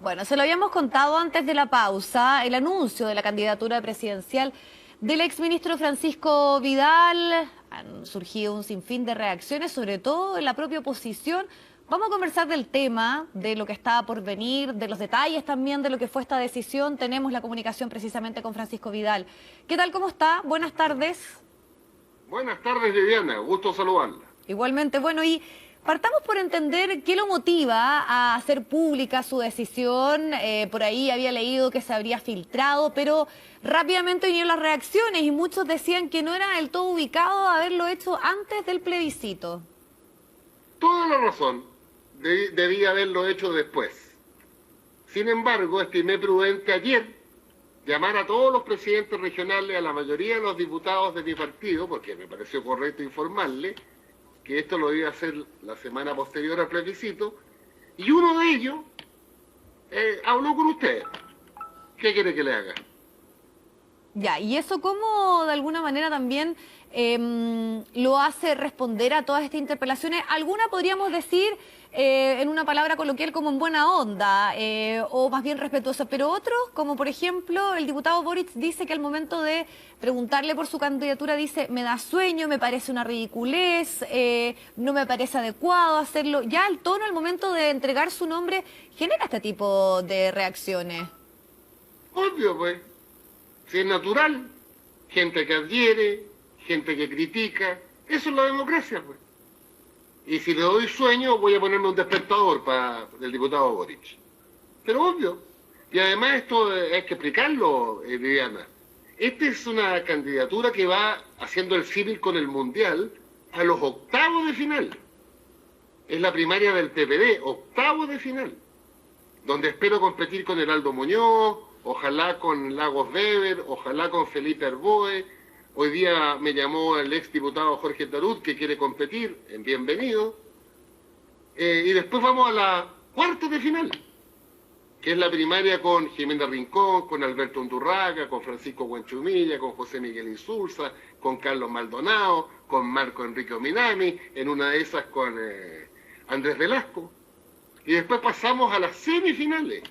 Bueno, se lo habíamos contado antes de la pausa, el anuncio de la candidatura presidencial del exministro Francisco Vidal. Han surgido un sinfín de reacciones, sobre todo en la propia oposición. Vamos a conversar del tema, de lo que está por venir, de los detalles también de lo que fue esta decisión. Tenemos la comunicación precisamente con Francisco Vidal. ¿Qué tal, cómo está? Buenas tardes. Buenas tardes, Viviana. Gusto saludarla. Igualmente, bueno, y partamos por entender qué lo motiva a hacer pública su decisión. Por ahí había leído que se habría filtrado, pero rápidamente vinieron las reacciones y muchos decían que no era del todo ubicado haberlo hecho antes del plebiscito. Toda la razón. Debía haberlo hecho después. Sin embargo, estimé prudente ayer llamar a todos los presidentes regionales, a la mayoría de los diputados de mi partido, porque me pareció correcto informarle que esto lo iba a hacer la semana posterior al plebiscito, y uno de ellos habló con usted. ¿Qué quiere que le haga? Ya, y eso cómo de alguna manera también lo hace responder a todas estas interpelaciones. Alguna podríamos decir en una palabra coloquial como en buena onda o más bien respetuosa, pero otros, como por ejemplo el diputado Boric, dice que al momento de preguntarle por su candidatura dice: me da sueño, me parece una ridiculez, no me parece adecuado hacerlo. Ya el tono al momento de entregar su nombre genera este tipo de reacciones. Obvio, pues. Si es natural, gente que adhiere, gente que critica, eso es la democracia, pues. Y si le doy sueño, voy a ponerme un despertador para el diputado Boric. Pero obvio. Y además esto hay que explicarlo, Viviana. Esta es una candidatura que va haciendo el símil con el Mundial a los octavos de final. Es la primaria del PPD, octavos de final. Donde espero competir con Heraldo Muñoz, ojalá con Lagos Weber, ojalá con Felipe Arboe. Hoy día me llamó el exdiputado Jorge Tarut, que quiere competir, en bienvenido. Y después vamos a la cuarta de final, que es la primaria con Jimena Rincón, con Alberto Undurraga, con Francisco Huenchumilla, con José Miguel Insulza, con Carlos Maldonado, con Marco Enrique Minami, en una de esas con Andrés Velasco. Y después pasamos a las semifinales,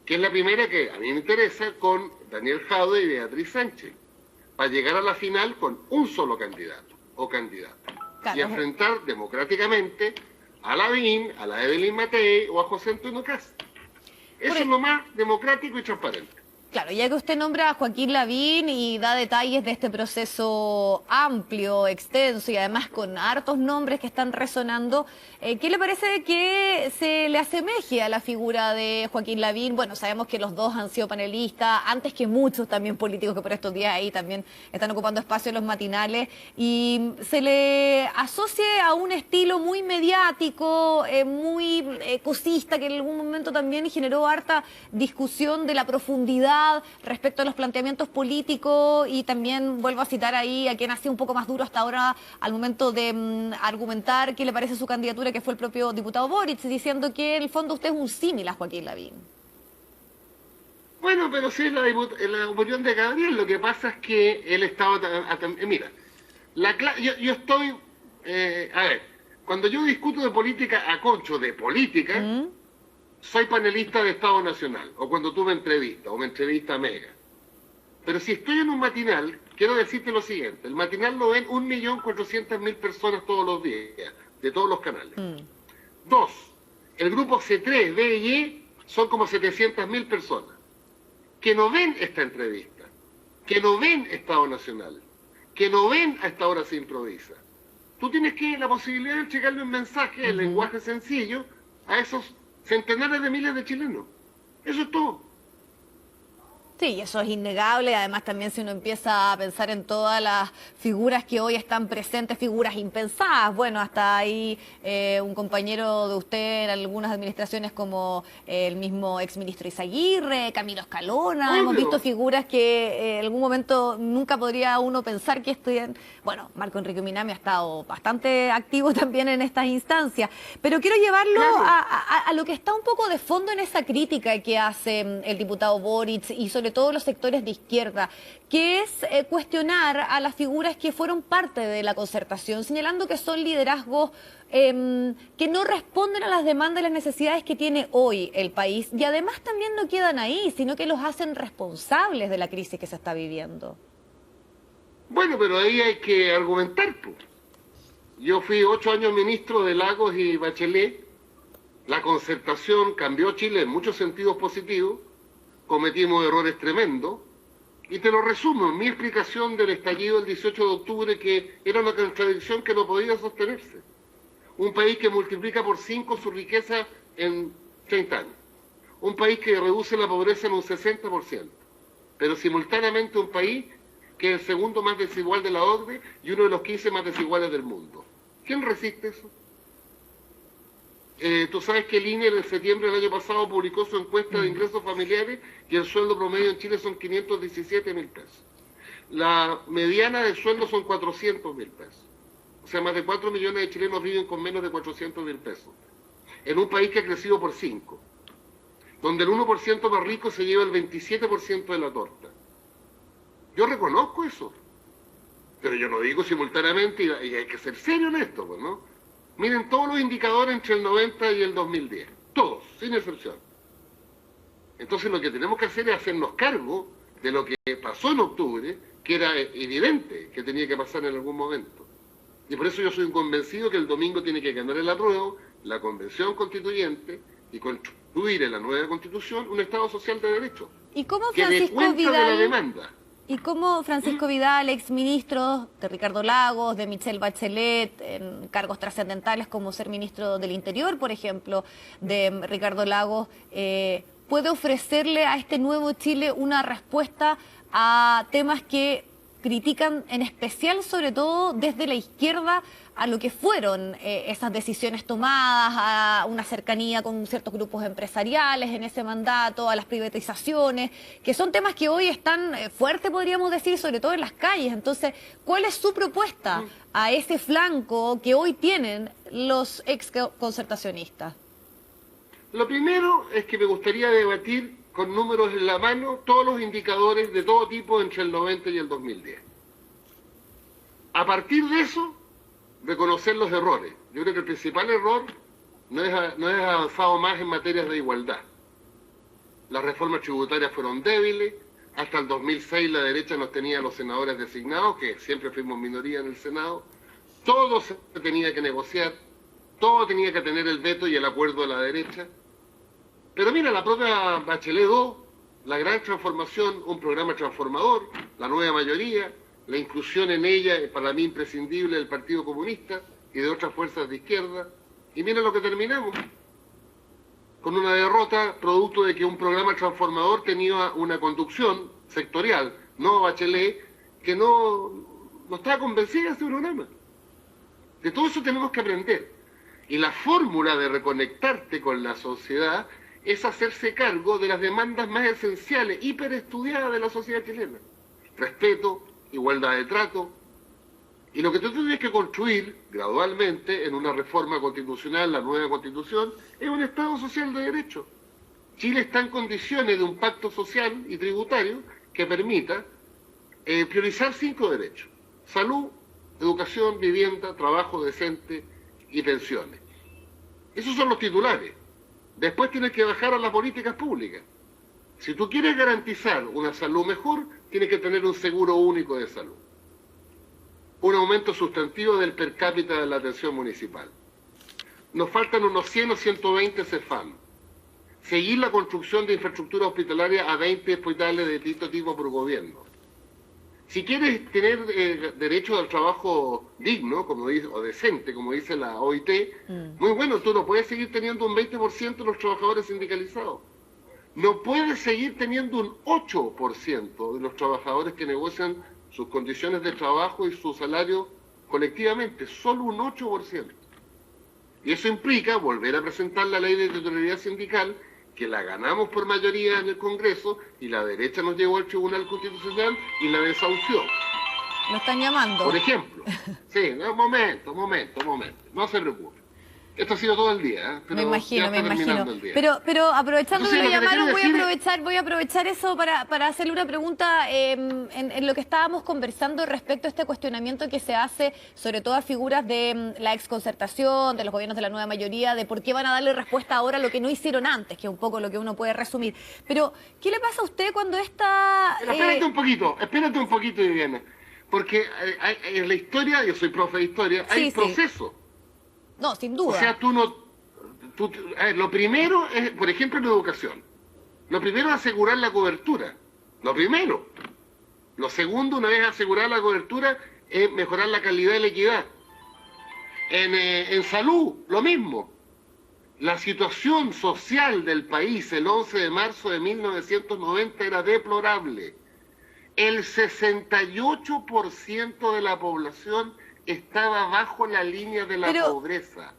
que es la primera que a mí me interesa, con Daniel Jadwe y Beatriz Sánchez, para llegar a la final con un solo candidato o candidata. Claro. Y enfrentar democráticamente a Lavín, a la Evelyn Matei o a José Antonio Cast. Eso es lo más democrático y transparente. Claro, ya que usted nombra a Joaquín Lavín y da detalles de este proceso amplio, extenso y además con hartos nombres que están resonando, ¿qué le parece que se le asemeje a la figura de Joaquín Lavín? Bueno, sabemos que los dos han sido panelistas, antes que muchos también políticos que por estos días ahí también están ocupando espacio en los matinales, y se le asocie a un estilo muy mediático, muy cosista, que en algún momento también generó harta discusión de la profundidad respecto a los planteamientos políticos, y también vuelvo a citar ahí a quien ha sido un poco más duro hasta ahora al momento de argumentar qué le parece su candidatura, que fue el propio diputado Boric, diciendo que en el fondo usted es un símil a Joaquín Lavín. Bueno, pero sí es la opinión de Gabriel. Lo que pasa es que él estaba... Mira, yo estoy... a ver, cuando yo discuto de política a concho de política... soy panelista de Estado Nacional, o cuando tú me entrevistas, o me entrevista Mega. Pero si estoy en un matinal, quiero decirte lo siguiente: el matinal lo ven 1.400.000 personas todos los días, de todos los canales. Dos, el grupo C3, B y E son como 700.000 personas, que no ven esta entrevista, que no ven Estado Nacional, que no ven A Esta Hora Se Improvisa. Tú tienes la posibilidad de entregarle un mensaje en lenguaje sencillo a esos centenares de miles de chilenos. Eso es todo. Sí, eso es innegable. Además, también si uno empieza a pensar en todas las figuras que hoy están presentes, figuras impensadas. Bueno, hasta ahí un compañero de usted en algunas administraciones como el mismo exministro Izaguirre, Camilo Escalona. Obvio. Hemos visto figuras que en algún momento nunca podría uno pensar que estudian. Bueno, Marco Enrique Minami ha estado bastante activo también en estas instancias. Pero quiero llevarlo a lo que está un poco de fondo en esa crítica que hace el diputado Boric, y sobre sobre todo los sectores de izquierda, que es cuestionar a las figuras que fueron parte de la concertación, señalando que son liderazgos que no responden a las demandas y las necesidades que tiene hoy el país, y además también no quedan ahí, sino que los hacen responsables de la crisis que se está viviendo. Bueno, pero ahí hay que argumentar, pues. Yo fui 8 años ministro de Lagos y Bachelet. La concertación cambió Chile en muchos sentidos positivos. Cometimos errores tremendos. Y te lo resumo en mi explicación del estallido del 18 de octubre, que era una contradicción que no podía sostenerse. Un país que multiplica por 5 su riqueza en 30 años. Un país que reduce la pobreza en un 60%. Pero simultáneamente un país que es el segundo más desigual de la OCDE y uno de los 15 más desiguales del mundo. ¿Quién resiste eso? Tú sabes que el INE en septiembre del año pasado publicó su encuesta de ingresos familiares y el sueldo promedio en Chile son 517.000 pesos. La mediana de sueldo son 400.000 pesos. O sea, más de 4 millones de chilenos viven con menos de 400.000 pesos. En un país que ha crecido por 5, donde el 1% más rico se lleva el 27% de la torta. Yo reconozco eso, pero yo no digo simultáneamente, y hay que ser serio en esto, pues, ¿no? Miren todos los indicadores entre el 90 y el 2010, todos, sin excepción. Entonces lo que tenemos que hacer es hacernos cargo de lo que pasó en octubre, que era evidente que tenía que pasar en algún momento. Y por eso yo soy convencido que el domingo tiene que ganar el apruebo, la convención constituyente, y construir en la nueva constitución un Estado social de derecho. ¿Y cómo que dé cuenta de la demanda? ¿Y cómo Francisco Vidal, exministro de Ricardo Lagos, de Michelle Bachelet, en cargos trascendentales como ser ministro del Interior, por ejemplo, de Ricardo Lagos, puede ofrecerle a este nuevo Chile una respuesta a temas que critican en especial, sobre todo desde la izquierda, a lo que fueron esas decisiones tomadas, a una cercanía con ciertos grupos empresariales en ese mandato, a las privatizaciones, que son temas que hoy están fuertes, podríamos decir, sobre todo en las calles? Entonces, ¿cuál es su propuesta a ese flanco que hoy tienen los ex concertacionistas? Lo primero es que me gustaría debatir con números en la mano todos los indicadores de todo tipo entre el 90 y el 2010. A partir de eso, reconocer los errores. Yo creo que el principal error no es avanzado más en materias de igualdad. Las reformas tributarias fueron débiles. Hasta el 2006 la derecha nos tenía a los senadores designados, que siempre fuimos minoría en el Senado. Todo se tenía que negociar, todo tenía que tener el veto y el acuerdo de la derecha. Pero mira, la propia Bachelet 2, la gran transformación, un programa transformador, la nueva mayoría, la inclusión en ella, para mí imprescindible, del Partido Comunista y de otras fuerzas de izquierda. Y mira lo que terminamos, con una derrota producto de que un programa transformador tenía una conducción sectorial, no Bachelet, que no estaba convencida de ese programa. De todo eso tenemos que aprender. Y la fórmula de reconectarte con la sociedad es hacerse cargo de las demandas más esenciales, hiperestudiadas de la sociedad chilena. Respeto, igualdad de trato. Y lo que tú tienes que construir gradualmente en una reforma constitucional, la nueva constitución, es un Estado social de derecho. Chile está en condiciones de un pacto social y tributario que permita priorizar 5 derechos: salud, educación, vivienda, trabajo decente y pensiones. Esos son los titulares. Después tienes que bajar a las políticas públicas. Si tú quieres garantizar una salud mejor, tienes que tener un seguro único de salud. Un aumento sustantivo del per cápita de la atención municipal. Nos faltan unos 100 o 120 CEFAM. Seguir la construcción de infraestructura hospitalaria a 20 hospitales de distinto tipo por gobierno. Si quieres tener derecho al trabajo digno, como dice, o decente, como dice la OIT, muy bueno, tú no puedes seguir teniendo un 20% de los trabajadores sindicalizados. No puedes seguir teniendo un 8% de los trabajadores que negocian sus condiciones de trabajo y su salario colectivamente, solo un 8%. Y eso implica volver a presentar la ley de titularidad sindical, que la ganamos por mayoría en el Congreso, y la derecha nos llevó al Tribunal Constitucional y la desahució. Lo están llamando. Por ejemplo. Sí, no, momento, no se preocupe. Esto ha sido todo el día, ¿eh? Pero me imagino, ya me está terminando imagino. el día. Pero aprovechando que Entonces, lo lo que te llamaron, quiero decir voy a aprovechar eso para hacerle una pregunta en lo que estábamos conversando respecto a este cuestionamiento que se hace, sobre todo a figuras de la exconcertación, de los gobiernos de la nueva mayoría, de por qué van a darle respuesta ahora a lo que no hicieron antes, que es un poco lo que uno puede resumir. Pero, ¿qué le pasa a usted cuando esta... Pero espérate un poquito, Viviana. Porque en la historia, yo soy profe de historia, hay Sí, sí. procesos. No, sin O duda. sea, a ver, lo primero es, por ejemplo, en educación. Lo primero es asegurar la cobertura. Lo primero. Lo segundo, una vez asegurada la cobertura, es mejorar la calidad y la equidad. En salud, lo mismo. La situación social del país el 11 de marzo de 1990 era deplorable. El 68% de la población estaba bajo la línea de la pobreza.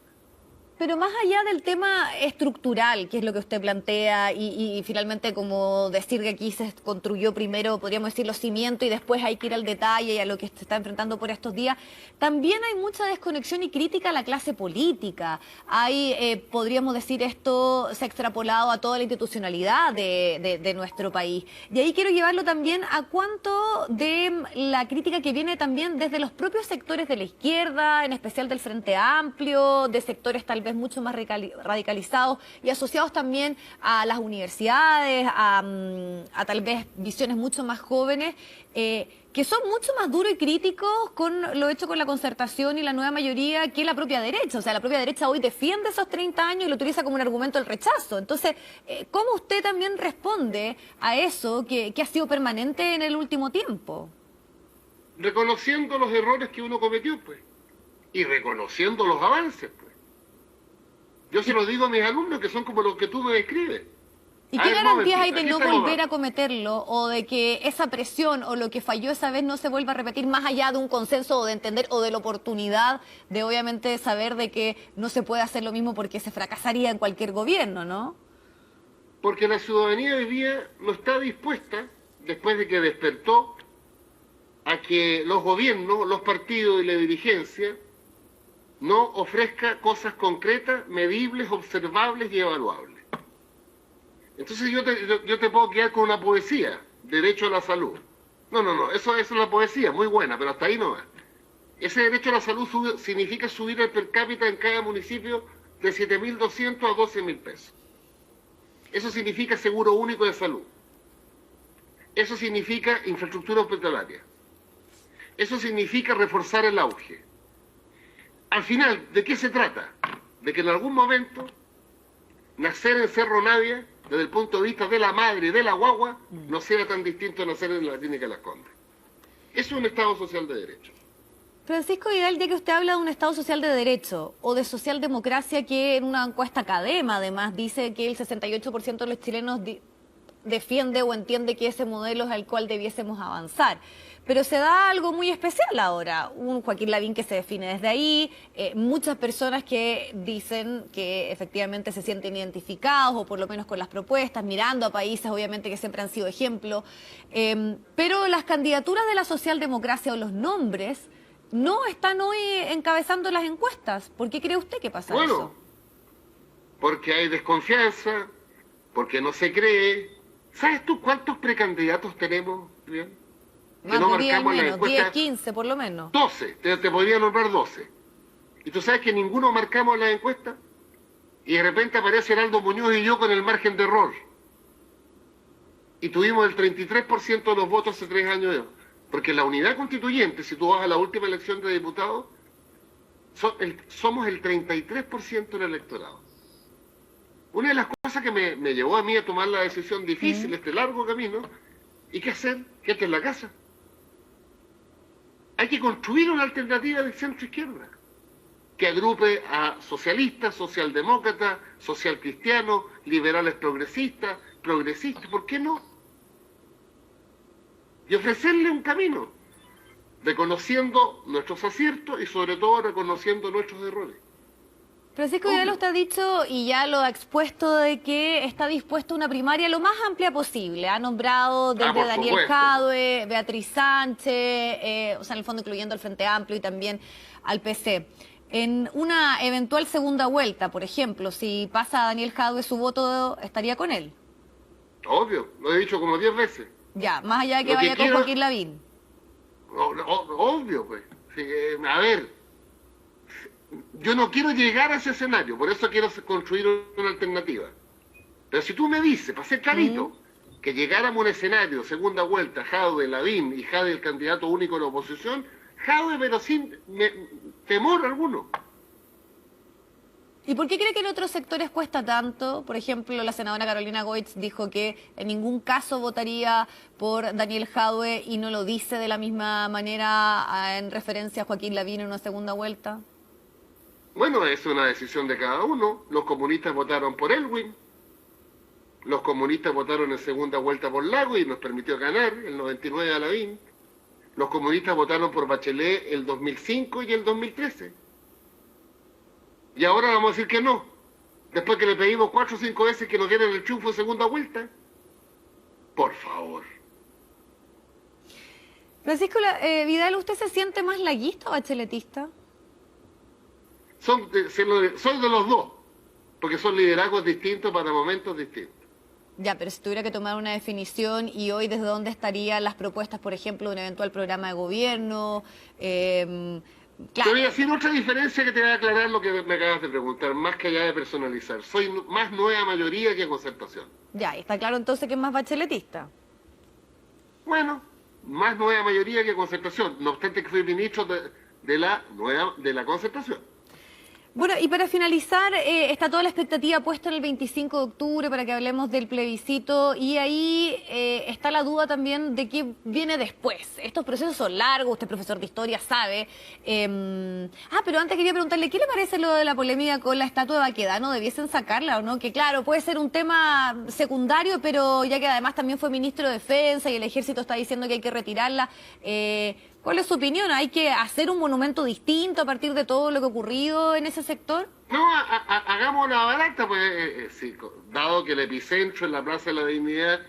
Pero más allá del tema estructural, que es lo que usted plantea, y finalmente como decir que aquí se construyó primero, podríamos decir, los cimientos y después hay que ir al detalle y a lo que se está enfrentando por estos días, también hay mucha desconexión y crítica a la clase política. Hay, podríamos decir, esto se ha extrapolado a toda la institucionalidad de nuestro país. Y ahí quiero llevarlo también a cuánto de la crítica que viene también desde los propios sectores de la izquierda, en especial del Frente Amplio, de sectores tal vez mucho más radicalizados y asociados también a las universidades, a tal vez visiones mucho más jóvenes, que son mucho más duros y críticos con lo hecho con la concertación y la nueva mayoría que la propia derecha. O sea, la propia derecha hoy defiende esos 30 años y lo utiliza como un argumento del rechazo. Entonces, ¿cómo usted también responde a eso que ha sido permanente en el último tiempo? Reconociendo los errores que uno cometió, pues, y reconociendo los avances, pues. Yo se lo digo a mis alumnos que son como los que tú me describes. ¿Y qué garantías hay de no volver a cometerlo o de que esa presión o lo que falló esa vez no se vuelva a repetir más allá de un consenso o de entender o de la oportunidad de obviamente saber de que no se puede hacer lo mismo porque se fracasaría en cualquier gobierno, ¿no? Porque la ciudadanía hoy día no está dispuesta, después de que despertó, a que los gobiernos, los partidos y la dirigencia no ofrezca cosas concretas, medibles, observables y evaluables. Entonces yo te puedo quedar con una poesía, derecho a la salud. No, eso es una poesía muy buena, pero hasta ahí no va. Ese derecho a la salud significa subir el per cápita en cada municipio de 7.200 a 12.000 pesos. Eso significa seguro único de salud. Eso significa infraestructura hospitalaria. Eso significa reforzar el auge. Al final, ¿de qué se trata? De que en algún momento nacer en Cerro Navia, desde el punto de vista de la madre y de la guagua, no sea tan distinto a nacer en la Clínica Las Condes. Eso es un Estado social de derecho. Francisco Vidal, ya que usted habla de un Estado social de derecho o de socialdemocracia, que en una encuesta Academa además dice que el 68% de los chilenos defiende o entiende que ese modelo es al cual debiésemos avanzar. Pero se da algo muy especial ahora, un Joaquín Lavín que se define desde ahí, muchas personas que dicen que efectivamente se sienten identificados o por lo menos con las propuestas, mirando a países obviamente que siempre han sido ejemplo, pero las candidaturas de la socialdemocracia o los nombres no están hoy encabezando las encuestas. ¿Por qué cree usted que pasa eso? Porque hay desconfianza, porque no se cree. ¿Sabes tú cuántos precandidatos tenemos? Bien. Más no de 10 marcamos menos, la encuesta, 10, 15 por lo menos. 12, te podría nombrar 12. ¿Y tú sabes que ninguno marcamos la encuesta? Y de repente aparece Heraldo Muñoz y yo con el margen de error. Y tuvimos el 33% de los votos hace 3 años. Porque la unidad constituyente, si tú vas a la última elección de diputados, somos el 33% del electorado. Una de las cosas que me llevó a mí a tomar la decisión difícil, este largo camino, ¿y qué hacer? Quédate en la casa. Hay que construir una alternativa de centro-izquierda que agrupe a socialistas, socialdemócratas, socialcristianos, liberales progresistas, ¿por qué no? Y ofrecerle un camino, reconociendo nuestros aciertos y sobre todo reconociendo nuestros errores. Francisco Vidal usted ha dicho y ya lo ha expuesto de que está dispuesto a una primaria lo más amplia posible. Ha nombrado desde Daniel Jadwe, Beatriz Sánchez, o sea, en el fondo incluyendo al Frente Amplio y también al PC. En una eventual segunda vuelta, por ejemplo, si pasa Daniel Jadue, su voto estaría con él. Obvio, lo he dicho como 10 veces. Ya, más allá de que Lo que vaya con quiero- Joaquín Lavín. Obvio, pues. Sí, a ver, yo no quiero llegar a ese escenario, por eso quiero construir una alternativa. Pero si tú me dices, para ser clarito, que llegáramos a un escenario, segunda vuelta, Jadwe, Lavín y Jadwe el candidato único de la oposición, Jadwe pero sin temor alguno. ¿Y por qué cree que en otros sectores cuesta tanto? Por ejemplo, la senadora Carolina Goetz dijo que en ningún caso votaría por Daniel Jadwe y no lo dice de la misma manera en referencia a Joaquín Lavín en una segunda vuelta. Bueno, es una decisión de cada uno. Los comunistas votaron por Elwin. Los comunistas votaron en segunda vuelta por Lago y nos permitió ganar el 99 a Lavín. Los comunistas votaron por Bachelet el 2005 y el 2013. Y ahora vamos a decir que no. Después que le pedimos 4 o 5 veces que nos dieran el triunfo de segunda vuelta. Por favor. Francisco Vidal, ¿usted se siente más laguista o bacheletista? Soy de los dos. Porque son liderazgos distintos para momentos distintos. Ya, pero si tuviera que tomar una definición y hoy desde dónde estarían las propuestas, por ejemplo, de un eventual programa de gobierno, Te voy a decir otra diferencia que te va a aclarar lo que me acabas de preguntar, más que allá de personalizar. Soy más nueva mayoría que concertación. Ya, y está claro entonces que es más bacheletista. Bueno, más nueva mayoría que concertación, no obstante que fui ministro de la concertación. Bueno, y para finalizar, está toda la expectativa puesta en el 25 de octubre para que hablemos del plebiscito y ahí está la duda también de qué viene después. Estos procesos son largos, usted profesor de historia sabe. Pero antes quería preguntarle, ¿qué le parece lo de la polémica con la estatua de Baquedano? ¿Debiesen sacarla o no? Que claro, puede ser un tema secundario, pero ya que además también fue ministro de Defensa y el ejército está diciendo que hay que retirarla. ¿Cuál es su opinión? ¿Hay que hacer un monumento distinto a partir de todo lo que ha ocurrido en ese sector? No, hagamos una barata, pues, sí, dado que el epicentro es la Plaza de la Dignidad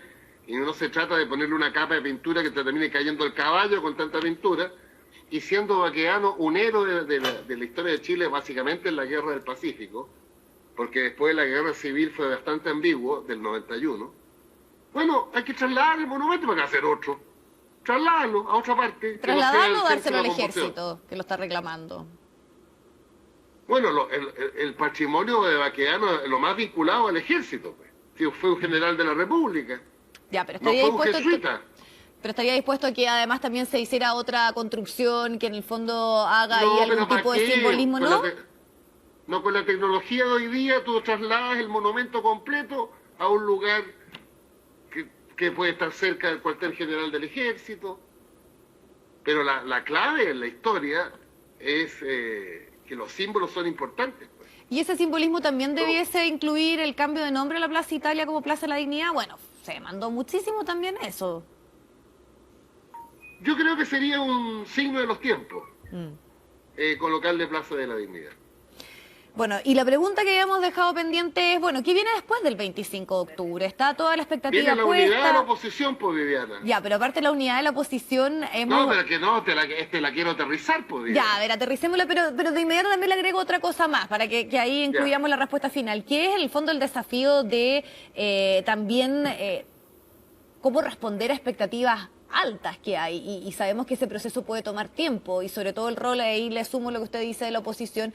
y no se trata de ponerle una capa de pintura que te termine cayendo el caballo con tanta pintura, y siendo Baquedano un héroe de la historia de Chile básicamente en la Guerra del Pacífico, porque después de la Guerra Civil fue bastante ambiguo, del 91, bueno, hay que trasladar el monumento para hacer otro. Trasladarlo a otra parte. ¿Trasladarlo o dárselo al ejército, que lo está reclamando? Bueno, el patrimonio de Baquedano es lo más vinculado al ejército. Pues. Sí, fue un general de la República. Ya, pero no fue un jesuita. Pero estaría dispuesto a que además también se hiciera otra construcción que en el fondo haga ahí algún tipo de simbolismo, ¿no? No, con la tecnología de hoy día tú trasladas el monumento completo a un lugar que puede estar cerca del cuartel general del ejército. Pero la clave en la historia es que los símbolos son importantes. Pues. ¿Y ese simbolismo también debiese incluir el cambio de nombre a la Plaza Italia como Plaza de la Dignidad? Bueno, se mandó muchísimo también eso. Yo creo que sería un signo de los tiempos colocarle Plaza de la Dignidad. Bueno, y la pregunta que habíamos dejado pendiente es, bueno, ¿qué viene después del 25 de octubre? Está toda la expectativa puesta. Viene la unidad de la oposición, pues, Viviana. Ya, pero aparte de la unidad de la oposición... No, pero que no, te la quiero aterrizar, pues, Viviana. Ya, a ver, aterricémosla, pero de inmediato también le agrego otra cosa más, para que ahí incluyamos la respuesta final, que es en el fondo el desafío de también cómo responder a expectativas altas que hay y sabemos que ese proceso puede tomar tiempo y sobre todo el rol, ahí le sumo lo que usted dice de la oposición,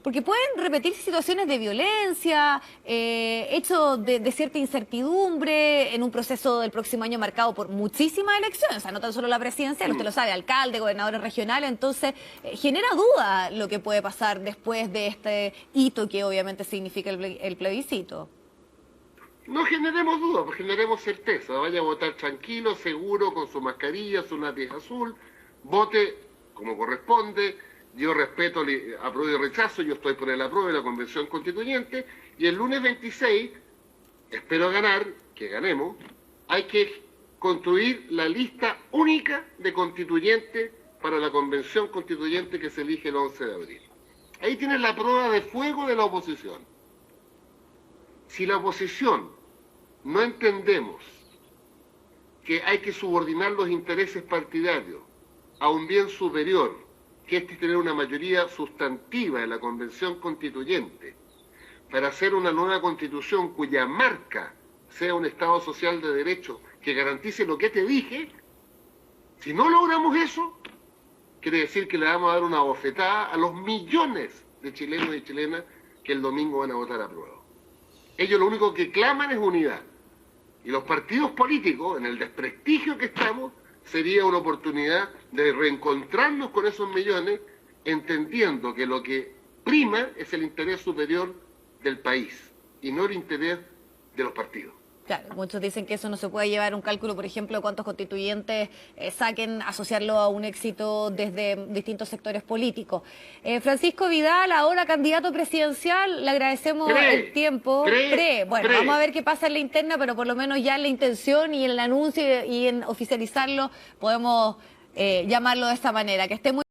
porque pueden repetirse situaciones de violencia, hechos de cierta incertidumbre en un proceso del próximo año marcado por muchísimas elecciones, o sea, no tan solo la presidencial, usted lo sabe, alcalde, gobernadores regionales, entonces genera duda lo que puede pasar después de este hito que obviamente significa el plebiscito. No generemos dudas, pues generemos certeza. Vaya a votar tranquilo, seguro, con su mascarilla, su lápiz azul. Vote como corresponde. Yo respeto, apruebo y rechazo. Yo estoy por el apruebo de la Convención Constituyente. Y el lunes 26, espero ganar, que ganemos, hay que construir la lista única de constituyentes para la Convención Constituyente que se elige el 11 de abril. Ahí tienes la prueba de fuego de la oposición. Si la oposición no entendemos que hay que subordinar los intereses partidarios a un bien superior, que es tener una mayoría sustantiva en la Convención Constituyente para hacer una nueva Constitución cuya marca sea un Estado social de derecho que garantice lo que te dije. Si no logramos eso, quiere decir que le vamos a dar una bofetada a los millones de chilenos y chilenas que el domingo van a votar a prueba. Ellos lo único que claman es unidad. Y los partidos políticos, en el desprestigio que estamos, sería una oportunidad de reencontrarnos con esos millones, entendiendo que lo que prima es el interés superior del país y no el interés de los partidos. Claro, muchos dicen que eso no se puede llevar un cálculo, por ejemplo, de cuántos constituyentes saquen, asociarlo a un éxito desde distintos sectores políticos. Francisco Vidal, ahora candidato presidencial, le agradecemos el tiempo. Bueno, vamos a ver qué pasa en la interna, pero por lo menos ya en la intención y en el anuncio y en oficializarlo podemos llamarlo de esta manera. Que esté muy